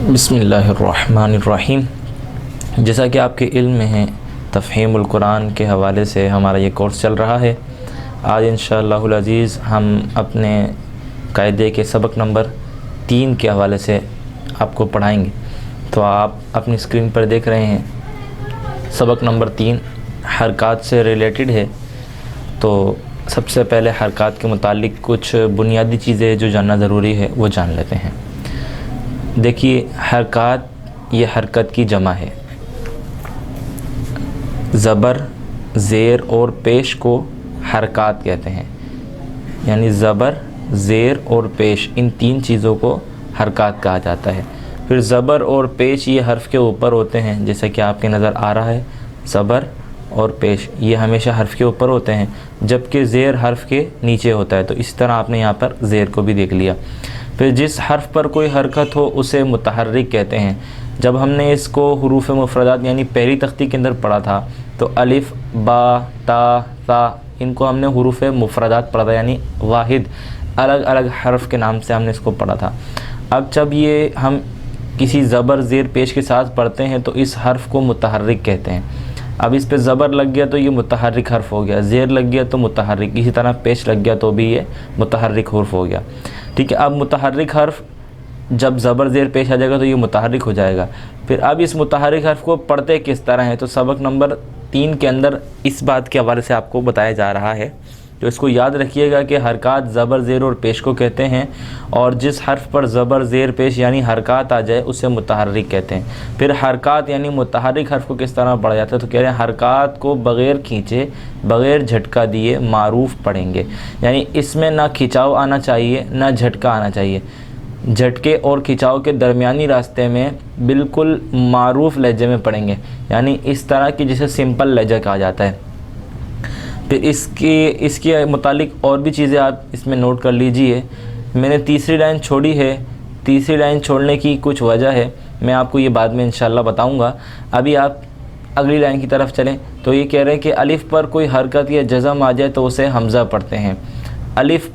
بسم اللہ الرحمن الرحیم۔ جیسا کہ آپ کے علم میں ہے، تفہیم القرآن کے حوالے سے ہمارا یہ کورس چل رہا ہے۔ آج انشاءاللہ العزیز ہم اپنے قاعدے کے سبق نمبر 3 کے حوالے سے آپ کو پڑھائیں گے۔ تو آپ اپنی اسکرین پر دیکھ رہے ہیں سبق نمبر 3 حرکات سے ریلیٹڈ ہے۔ تو سب سے پہلے حرکات کے متعلق کچھ بنیادی چیزیں جو جاننا ضروری ہے وہ جان لیتے ہیں۔ دیکھیے، حرکات یہ حرکت کی جمع ہے۔ زبر، زیر اور پیش کو حرکات کہتے ہیں، یعنی زبر، زیر اور پیش ان 3 چیزوں کو حرکات کہا جاتا ہے۔ پھر زبر اور پیش یہ حرف کے اوپر ہوتے ہیں، جیسا کہ آپ کے نظر آ رہا ہے، زبر اور پیش یہ ہمیشہ حرف کے اوپر ہوتے ہیں، جبکہ زیر حرف کے نیچے ہوتا ہے۔ تو اس طرح آپ نے یہاں پر زیر کو بھی دیکھ لیا۔ پھر جس حرف پر کوئی حرکت ہو اسے متحرک کہتے ہیں۔ جب ہم نے اس کو حروف مفردات یعنی پہلی تختی کے اندر پڑھا تھا تو الف، با، تا، ثا ان کو ہم نے حروف مفردات پڑھا تھا، یعنی واحد الگ الگ حرف کے نام سے ہم نے اس کو پڑھا تھا۔ اب جب یہ ہم کسی زبر، زیر، پیش کے ساتھ پڑھتے ہیں تو اس حرف کو متحرک کہتے ہیں۔ اب اس پہ زبر لگ گیا تو یہ متحرک حرف ہو گیا، زیر لگ گیا تو متحرک، اسی طرح پیش لگ گیا تو بھی یہ متحرک حرف ہو گیا۔ ٹھیک ہے، اب متحرک حرف جب زبر، زیر، پیش آ جائے گا تو یہ متحرک ہو جائے گا۔ پھر اب اس متحرک حرف کو پڑھتے کس طرح ہیں تو سبق نمبر 3 کے اندر اس بات کے حوالے سے آپ کو بتایا جا رہا ہے۔ تو اس کو یاد رکھیے گا کہ حرکات زبر، زیر اور پیش کو کہتے ہیں، اور جس حرف پر زبر، زیر، پیش یعنی حرکات آ جائے اسے متحرک کہتے ہیں۔ پھر حرکات یعنی متحرک حرف کو کس طرح پڑھا جاتا ہے تو کہہ رہے ہیں حرکات کو بغیر کھینچے، بغیر جھٹکا دیے معروف پڑھیں گے، یعنی اس میں نہ کھنچاؤ آنا چاہیے نہ جھٹکا آنا چاہیے۔ جھٹکے اور کھنچاؤ کے درمیانی راستے میں بالکل معروف لہجے میں پڑھیں گے، یعنی اس طرح کی جسے سمپل لہجہ کہا جاتا ہے۔ پھر اس کے متعلق اور بھی چیزیں آپ اس میں نوٹ کر لیجئے۔ میں نے تیسری لائن چھوڑی ہے، تیسری لائن چھوڑنے کی کچھ وجہ ہے، میں آپ کو یہ بعد میں انشاءاللہ بتاؤں گا۔ ابھی آپ اگلی لائن کی طرف چلیں تو یہ کہہ رہے ہیں کہ الف پر کوئی حرکت یا جزم آ جائے تو اسے حمزہ پڑھتے ہیں۔ الف،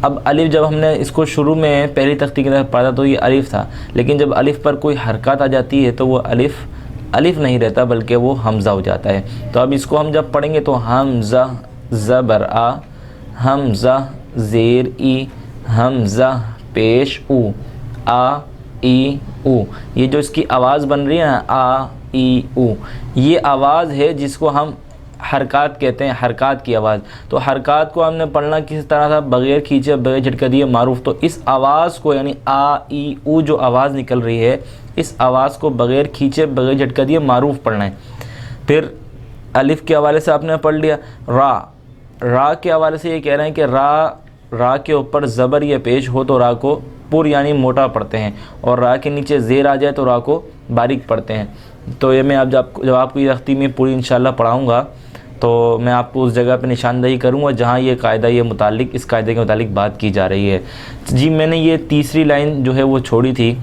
اب الف جب ہم نے اس کو شروع میں پہلی تختی کی طرف پڑھا تو یہ الف تھا، لیکن جب الف پر کوئی حرکت آ جاتی ہے تو وہ الف نہیں رہتا بلکہ وہ حمزہ ہو جاتا ہے۔ تو اب اس کو ہم جب پڑھیں گے تو حمزہ زبر آ، حمزہ زیر ای، حمزہ پیش او، آ ای او، یہ جو اس کی آواز بن رہی ہے نا آ ای او، یہ آواز ہے جس کو ہم حرکات کہتے ہیں، حرکات کی آواز۔ تو حرکات کو ہم نے پڑھنا کس طرح تھا؟ بغیر کھینچے، بغیر جھٹکا دیے معروف۔ تو اس آواز کو یعنی آ ای او جو آواز نکل رہی ہے، اس آواز کو بغیر کھینچے، بغیر جھٹکا دیے معروف پڑھنا ہے۔ پھر الف کے حوالے سے آپ نے پڑھ لیا۔ را کے حوالے سے یہ کہہ رہے ہیں کہ را کے اوپر زبر یا پیش ہو تو را کو پر یعنی موٹا پڑھتے ہیں، اور را کے نیچے زیر آ جائے تو را کو باریک پڑھتے ہیں۔ تو یہ میں جب آپ کو یہ تختی میں پوری انشاءاللہ پڑھاؤں گا تو میں آپ کو اس جگہ پہ نشاندہی کروں گا جہاں یہ قاعدہ اس قاعدے کے متعلق بات کی جا رہی ہے۔ جی، میں نے یہ تیسری لائن جو ہے وہ چھوڑی تھی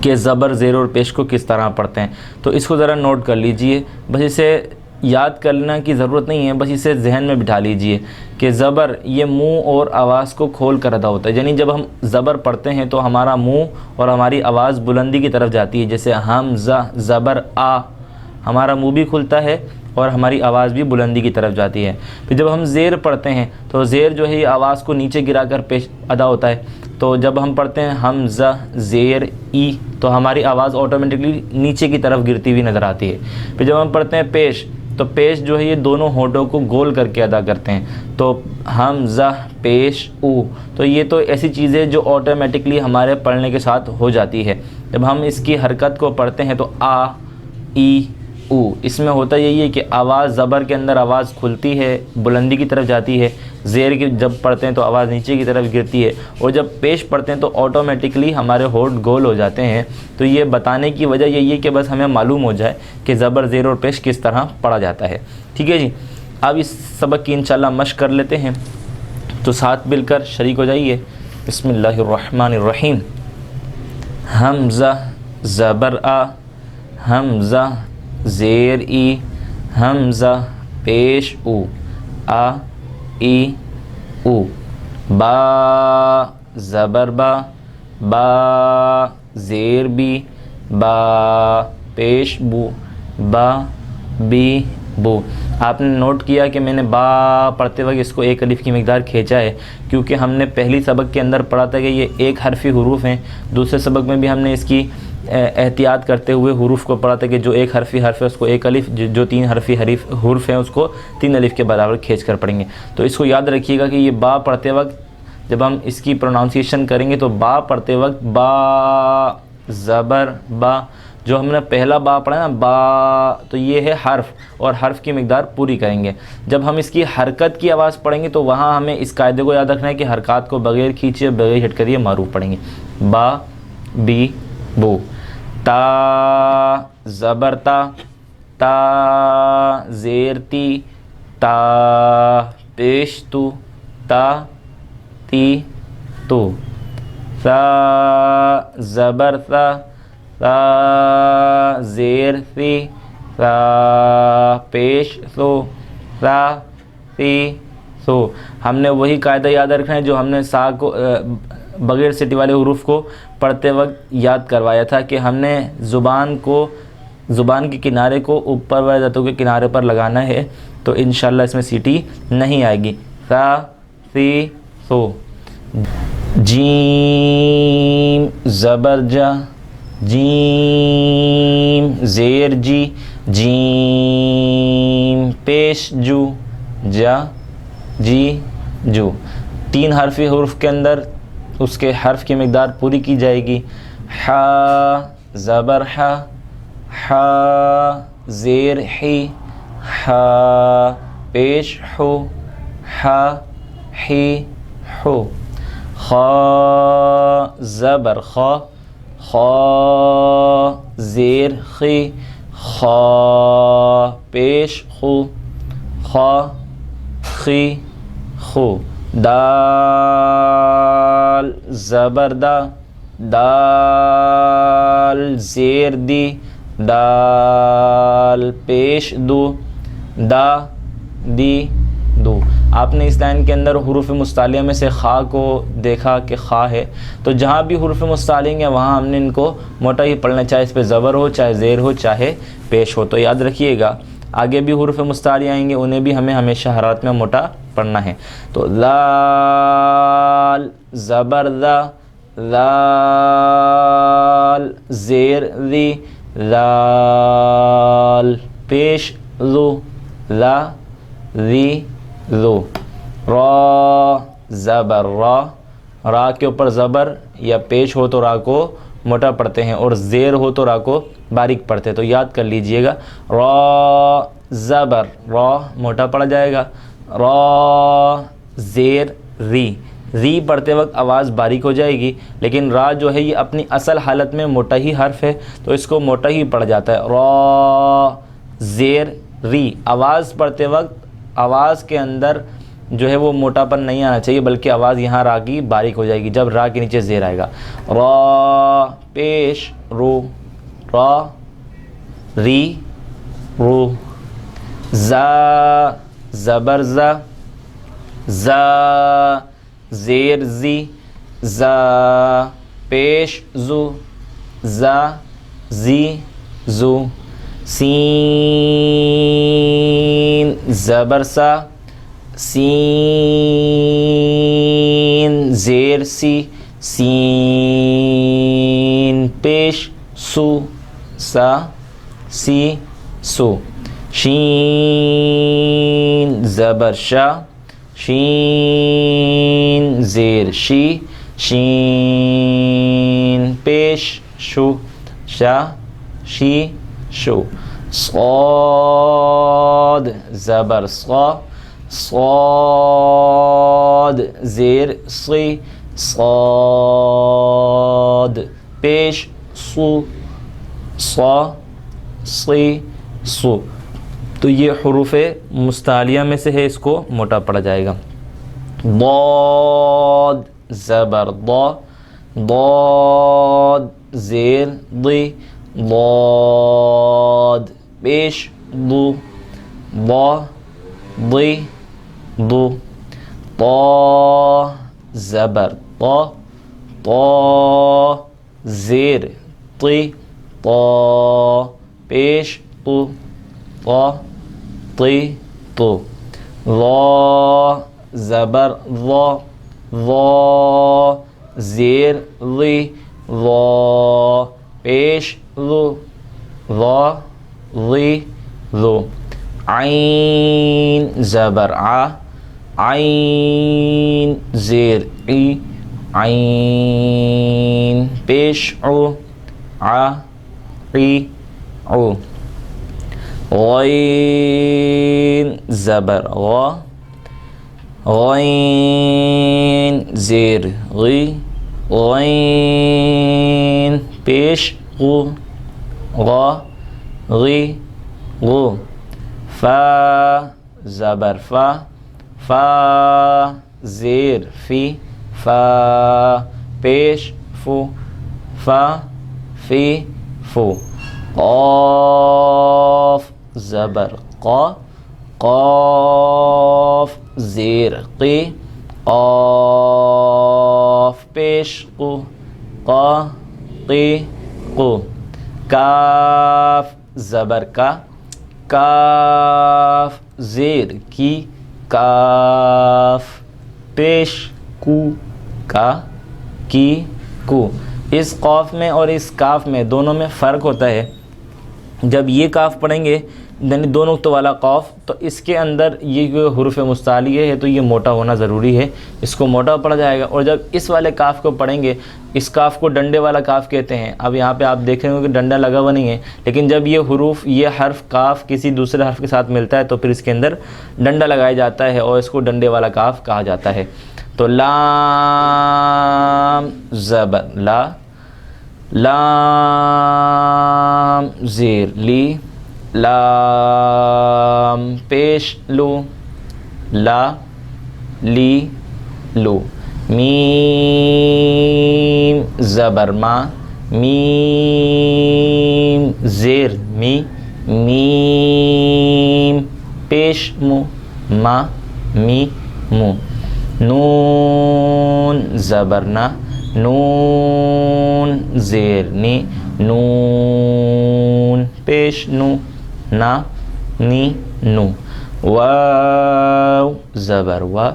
کہ زبر، زیر اور پیش کو کس طرح پڑھتے ہیں، تو اس کو ذرا نوٹ کر لیجئے۔ بس اسے یاد کرنا کی ضرورت نہیں ہے، بس اسے ذہن میں بٹھا لیجئے کہ زبر یہ منہ اور آواز کو کھول کر ادا ہوتا ہے، یعنی جب ہم زبر پڑھتے ہیں تو ہمارا منہ اور ہماری آواز بلندی کی طرف جاتی ہے، جیسے حمزہ زبر آ، ہمارا منہ بھی کھلتا ہے اور ہماری آواز بھی بلندی کی طرف جاتی ہے۔ پھر جب ہم زیر پڑھتے ہیں تو زیر جو ہے یہ آواز کو نیچے گرا کر پیش ادا ہوتا ہے۔ تو جب ہم پڑھتے ہیں حمزہ زیر ای تو ہماری آواز آٹومیٹکلی نیچے کی طرف گرتی ہوئی نظر آتی ہے۔ پھر جب ہم پڑھتے ہیں پیش تو پیش جو ہے یہ دونوں ہونٹوں کو گول کر کے ادا کرتے ہیں، تو حمزہ پیش او، تو یہ تو ایسی چیزیں جو آٹومیٹکلی ہمارے پڑھنے کے ساتھ ہو جاتی ہے۔ جب ہم اس کی حرکت کو پڑھتے ہیں تو آ ای او، اس میں ہوتا یہی ہے کہ آواز زبر کے اندر آواز کھلتی ہے، بلندی کی طرف جاتی ہے، زیر کی جب پڑھتے ہیں تو آواز نیچے کی طرف گرتی ہے، اور جب پیش پڑھتے ہیں تو آٹومیٹکلی ہمارے ہونٹ گول ہو جاتے ہیں۔ تو یہ بتانے کی وجہ یہی ہے کہ بس ہمیں معلوم ہو جائے کہ زبر، زیر اور پیش کس طرح پڑھا جاتا ہے۔ ٹھیک ہے جی، اب اس سبق کی انشاءاللہ مشق کر لیتے ہیں، تو ساتھ مل کر شریک ہو جائیے۔ بسم اللہ الرحمن الرحیم۔ حمزہ زبر آ، حمزہ زیر ای، حمزہ پیش او، آ ای او، با زبر با، با زیر بی، با پیش بو، با بی بو۔ آپ نے نوٹ کیا کہ میں نے با پڑھتے وقت اس کو ایک الف کی مقدار کھینچا ہے، کیونکہ ہم نے پہلی سبق کے اندر پڑھا تھا کہ یہ ایک حرفی حروف ہیں۔ دوسرے سبق میں بھی ہم نے اس کی احتیاط کرتے ہوئے حروف کو پڑھا تھا کہ جو ایک حرفی حرف ہے اس کو ایک الف، جو تین حرفی حروف ہیں اس کو تین الف کے برابر کھینچ کر پڑھیں گے۔ تو اس کو یاد رکھیے گا کہ یہ با پڑھتے وقت جب ہم اس کی پروناؤنسیشن کریں گے تو با پڑھتے وقت با زبر با، جو ہم نے پہلا با پڑھا نا با، تو یہ ہے حرف، اور حرف کی مقدار پوری کریں گے۔ جب ہم اس کی حرکت کی آواز پڑھیں گے تو وہاں ہمیں اس قاعدے کو یاد رکھنا ہے کہ حرکات کو بغیر کھینچے بغیر ہٹ کریے معروف پڑھیں گے۔ با بی بو، تا زبر تا، تا زیر تی، تا پیش تو، تا تی تو، ثا زبر ثا، ثا زیر ثی، ثا پیش ثو، ثا ثی ثو۔ ہم نے وہی قاعدہ یاد رکھنا ہے جو ہم نے سا کو بغیر سٹی والے حروف کو پڑھتے وقت یاد کروایا تھا کہ ہم نے زبان کے کنارے کو اوپر والے دانتوں کے کنارے پر لگانا ہے، تو انشاءاللہ اس میں سیٹی نہیں آئے گی۔ ثا ثی ثو۔ جیم زبر جا، جیم زیر جی، جیم پیش جو، جا جی جو۔ تین حرفی حروف کے اندر اس کے حرف کی مقدار پوری کی جائے گی۔ حا زبر حا، حا زیر حی، حا پیش حو، حا حی حو۔ خا زبر خا، خا زیر خی، خا پیش خو، خا خی خو۔ دال زبر دا، دال زیر دی، دال پیش دو، دا دی دو۔ آپ نے اس لائن کے اندر حروف مستعلیہ میں سے خا کو دیکھا کہ خا ہے، تو جہاں بھی حروف مستعلیہ ہیں وہاں ہم نے ان کو موٹا ہی پڑھنا، چاہے اس پہ زبر ہو، چاہے زیر ہو، چاہے پیش ہو۔ تو یاد رکھیے گا آگے بھی حروف مستعلیہ آئیں گے، انہیں بھی ہمیں ہمیشہ حرارت میں موٹا پڑھنا ہے۔ تو ذال زبر ذا، ذال زیر ذی، ذال پیش ذو، ذا ذی ذو۔ را زبر را، را کے اوپر زبر یا پیش ہو تو را کو موٹا پڑھتے ہیں، اور زیر ہو تو را کو باریک پڑھتے ہیں، تو یاد کر لیجئے گا۔ را زبر را موٹا پڑھا جائے گا، را زیر ری، ری پڑھتے وقت آواز باریک ہو جائے گی، لیکن را جو ہے یہ اپنی اصل حالت میں موٹا ہی حرف ہے تو اس کو موٹا ہی پڑھا جاتا ہے۔ را زیر ری، آواز پڑھتے وقت آواز کے اندر جو ہے وہ موٹا پن نہیں آنا چاہیے، بلکہ آواز یہاں را کی باریک ہو جائے گی جب را کے نیچے زیر آئے گا۔ را پیش رو، را ری رو۔ زا زبر زا، زا زیر زی، زا پیش زو، زا زی زو۔ سین زبر سا، سین زیر سی، سین پیش سو، سا سی سو۔ شین زبر شا، شین زیر شی، شین پیش شو، شا شی شو۔ صاد زبر صا، صاد زیر صی، صاد پیش سو، صا صی سو۔ تو یہ حروف مستعلیہ میں سے ہے، اس کو موٹا پڑھا جائے گا۔ ضاد زبر ضا، ضاد زیر ضی، ضاد پیش ضو، ضا ضی ضو۔ طا زبر طا، طا زیر تی طا پیش تو طا تی تو ظا زبر ظا ظا زیر ظی ظا پیش ظو ظا ظی ظو عین زبر ع عین زیر ای عین پیش عو ع ای عو غین زبر غا غین زیر غی غین پیش غو غا غی غو فا زبر فا فا زیر فی فا پیش فو فا فی فو قاف زبر قا قاف زیر قی قاف پیش قو قا قی قو کاف زبر کا کاف زیر کی کاف پیش کو کا کی کو اس قاف میں اور اس کاف میں دونوں میں فرق ہوتا ہے. جب یہ کاف پڑھیں گے یعنی دو نقطوں والا قاف تو اس کے اندر یہ جو حروف مستعلیہ ہے تو یہ موٹا ہونا ضروری ہے, اس کو موٹا پڑھا جائے گا. اور جب اس والے کاف کو پڑھیں گے, اس کاف کو ڈنڈے والا کاف کہتے ہیں. اب یہاں پہ آپ دیکھیں گے کہ ڈنڈا لگا ہوا نہیں ہے, لیکن جب یہ حروف یہ حرف کاف کسی دوسرے حرف کے ساتھ ملتا ہے تو پھر اس کے اندر ڈنڈا لگایا جاتا ہے اور اس کو ڈنڈے والا کاف کہا جاتا ہے. تو لام زبر لا لام زیر لی لام پیش لو لا لی لو میم زبر ما میم زیر می میم پیش مو ما می مو نون زبر نا نون زیر نی نون پیش نو نا نی نو واو زبر وا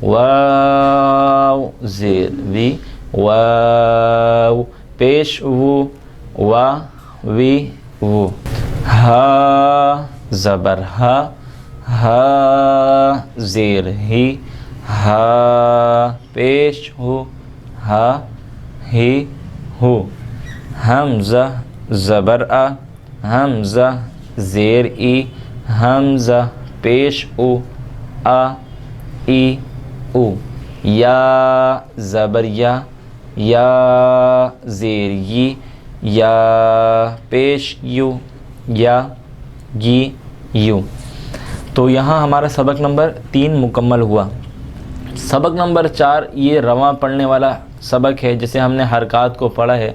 واو زیر وی واو پیش وو وا وی وو ہا زبر ہا ہا زیر ہی ہا پیش ہو ہا ہی ہو حمزہ زبر آ حمزہ زیر ای حمزہ پیش او آ ای او یا زبر یا یا زیر یی یا پیش یو یا یی یو. تو یہاں ہمارا سبق نمبر 3 مکمل ہوا. سبق نمبر 4 یہ رواں پڑھنے والا سبق ہے جسے ہم نے حرکات کو پڑھا ہے.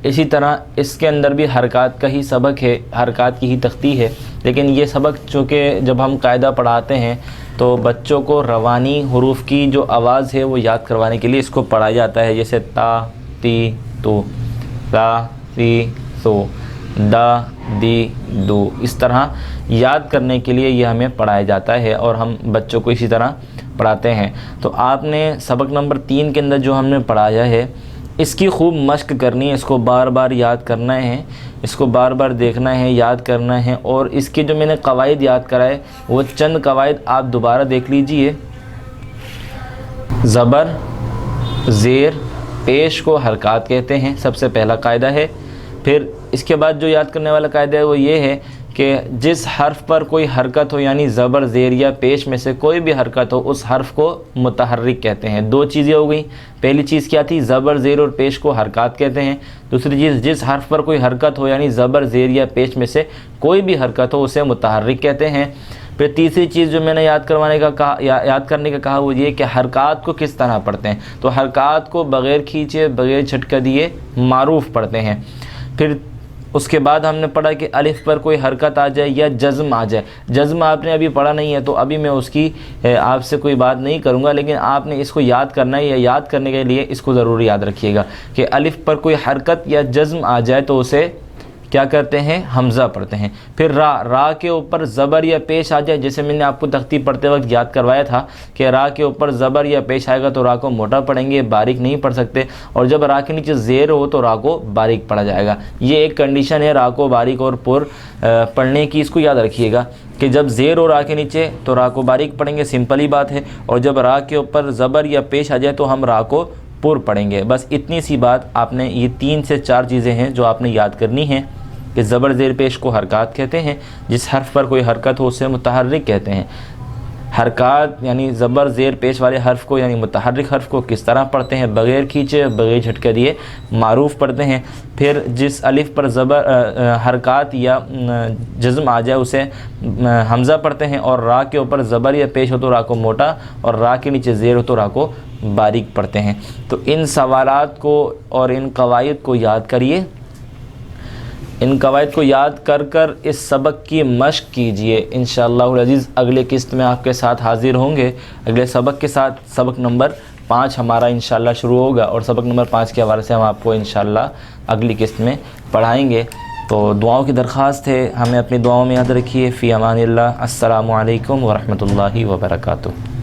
اسی طرح اس کے اندر بھی حرکات کا ہی سبق ہے, حرکات کی ہی تختی ہے, لیکن یہ سبق چونکہ جب ہم قاعدہ پڑھاتے ہیں تو بچوں کو روانی حروف کی جو آواز ہے وہ یاد کروانے کے لیے اس کو پڑھایا جاتا ہے. جیسے تا تی تو تا تی تو دا دی دو, اس طرح یاد کرنے کے لیے یہ ہمیں پڑھایا جاتا ہے اور ہم بچوں کو اسی طرح پڑھاتے ہیں. تو آپ نے سبق نمبر 3 کے اندر جو ہم نے پڑھایا ہے اس کی خوب مشق کرنی ہے, اس کو بار بار یاد کرنا ہے, اس کو بار بار دیکھنا ہے, یاد کرنا ہے. اور اس کے جو میں نے قواعد یاد کرائے وہ چند قواعد آپ دوبارہ دیکھ لیجئے. زبر زیر پیش کو حرکات کہتے ہیں, سب سے پہلا قاعدہ ہے. پھر اس کے بعد جو یاد کرنے والا قاعدہ ہے وہ یہ ہے کہ جس حرف پر کوئی حرکت ہو یعنی زبر زیر یا پیش میں سے کوئی بھی حرکت ہو اس حرف کو متحرک کہتے ہیں. 2 چیزیں ہو گئیں. پہلی چیز کیا تھی؟ زبر زیر اور پیش کو حرکات کہتے ہیں. دوسری چیز جس حرف پر کوئی حرکت ہو یعنی زبر زیر یا پیش میں سے کوئی بھی حرکت ہو اسے متحرک کہتے ہیں. پھر تیسری چیز جو میں نے یاد کرنے کا کہا وہ یہ کہ حرکات کو کس طرح پڑھتے ہیں. تو حرکات کو بغیر کھینچے بغیر جھٹکا دیے معروف پڑھتے ہیں. پھر اس کے بعد ہم نے پڑھا کہ الف پر کوئی حرکت آ جائے یا جزم آ جائے. جزم آپ نے ابھی پڑھا نہیں ہے تو ابھی میں اس کی آپ سے کوئی بات نہیں کروں گا، لیکن آپ نے اس کو یاد کرنا ہے، یا یاد کرنے کے لیے اس کو ضرور یاد رکھیے گا کہ الف پر کوئی حرکت یا جزم آ جائے تو اسے کیا کرتے ہیں؟ حمزہ پڑھتے ہیں. پھر را کے اوپر زبر یا پیش آ جائے، جیسے میں نے آپ کو تختی پڑھتے وقت یاد کروایا تھا کہ را کے اوپر زبر یا پیش آئے گا تو را کو موٹا پڑھیں گے، باریک نہیں پڑھ سکتے، اور جب را کے نیچے زیر ہو تو را کو باریک پڑھا جائے گا. یہ ایک کنڈیشن ہے را کو باریک اور پر پڑھنے کی، اس کو یاد رکھیے گا کہ جب زیر ہو را کے نیچے تو را کو باریک پڑھیں گے، سمپل ہی بات ہے، اور جب را کے اوپر زبر یا پیش آ جائے تو ہم را کو پر پڑھیں گے. بس اتنی سی بات آپ نے، یہ 3 سے 4 چیزیں ہیں جو آپ نے یاد کرنی ہیں کہ زبر زیر پیش کو حرکات کہتے ہیں، جس حرف پر کوئی حرکت ہو اسے متحرک کہتے ہیں. حرکات یعنی زبر زیر پیش والے حرف کو یعنی متحرک حرف کو کس طرح پڑھتے ہیں؟ بغیر کھینچے، بغیر جھٹکے دیے معروف پڑھتے ہیں. پھر جس الف پر زبر حرکات یا جزم آ جائے اسے حمزہ پڑھتے ہیں، اور را کے اوپر زبر یا پیش ہو تو را کو موٹا، اور را کے نیچے زیر ہو تو را کو باریک پڑھتے ہیں. تو ان سوالات کو اور ان قواعد کو یاد کریے. ان قواعد کو یاد کر کر اس سبق کی مشق کیجئے. انشاءاللہ العزیز اگلے قسط میں آپ کے ساتھ حاضر ہوں گے اگلے سبق کے ساتھ. سبق نمبر 5 ہمارا انشاءاللہ شروع ہوگا، اور سبق نمبر 5 کے حوالے سے ہم آپ کو انشاءاللہ اگلی قسط میں پڑھائیں گے. تو دعاؤں کی درخواست ہے، ہمیں اپنی دعاؤں میں یاد رکھیے. فی امان اللہ. السلام علیکم ورحمۃ اللہ وبرکاتہ.